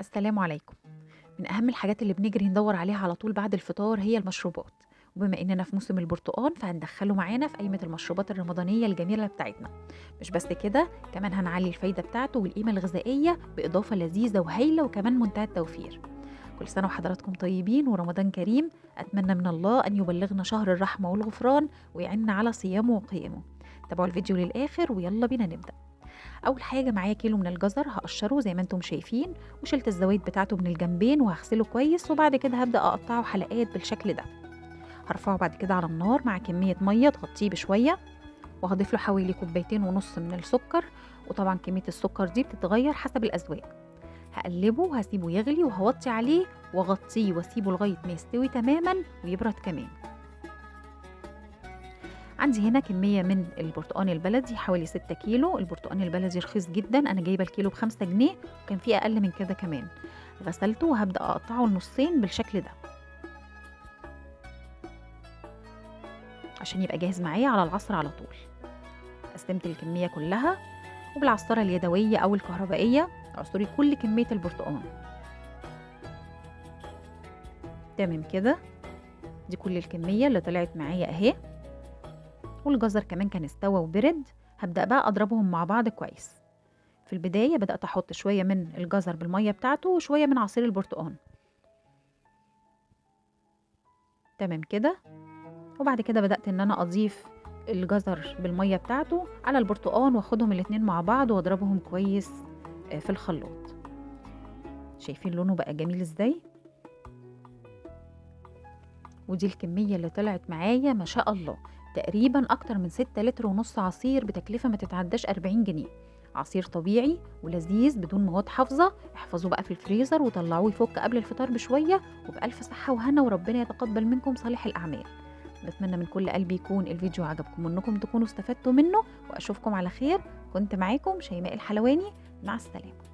السلام عليكم. من أهم الحاجات اللي بنجري ندور عليها على طول بعد الفطار هي المشروبات، وبما إننا في موسم البرتقال فهندخله معانا في قائمة المشروبات الرمضانية الجميلة بتاعتنا. مش بس كده، كمان هنعلي الفايدة بتاعته والقيمة الغذائية بإضافة لذيذة وهايلة وكمان منتهى التوفير. كل سنة وحضراتكم طيبين ورمضان كريم. أتمنى من الله أن يبلغنا شهر الرحمة والغفران ويعيننا على صيامه وقيامه. تابعوا الفيديو للآخر ويلا بينا نبدأ. اول حاجه معايا كيلو من الجزر هقشره زي ما انتم شايفين، وشلت الزوايد بتاعته من الجنبين وهغسله كويس، وبعد كده هبدا اقطعه حلقات بالشكل ده. هرفعه بعد كده على النار مع كميه ميه تغطيه بشويه، وهضيف له حوالي كوبايتين ونص من السكر، وطبعا كميه السكر دي بتتغير حسب الاذواق. هقلبه وهسيبه يغلي وهوطي عليه واغطيه واسيبه لغايه ما يستوي تماما ويبرد كمان. عندي هنا كمية من البرتقان البلدي حوالي 6 كيلو. البرتقان البلدي رخيص جدا، أنا جايبة الكيلو ب5 جنيه، وكان فيه أقل من كده كمان. غسلته وهبدأ أقطعه لنصين بالشكل ده عشان يبقى جاهز معايا على العصر على طول. قسمت الكمية كلها، وبالعصارة اليدوية أو الكهربائية اعصري كل كمية البرتقان. تمام كده، دي كل الكمية اللي طلعت معايا أهي، والجزر كمان كان استوى وبرد. هبدأ بقى أضربهم مع بعض كويس. في البداية بدأت أحط شوية من الجزر بالمية بتاعته وشوية من عصير البرتقان. تمام كده، وبعد كده بدأت إن أنا أضيف الجزر بالمية بتاعته على البرتقان واخدهم الاتنين مع بعض واضربهم كويس في الخلاط. شايفين لونه بقى جميل ازاي؟ ودي الكمية اللي طلعت معايا ما شاء الله، تقريبا أكتر من 6 لتر ونص عصير بتكلفة ما تتعداش 40 جنيه. عصير طبيعي ولذيذ بدون مواد حافظة. احفظوه بقى في الفريزر وطلعوه يفك قبل الفطار بشوية، وبألف صحة وهنا، وربنا يتقبل منكم صالح الأعمال. بتمنى من كل قلبي يكون الفيديو عجبكم وانكم تكونوا استفدتوا منه، واشوفكم على خير. كنت معاكم شيماء الحلواني، مع السلامة.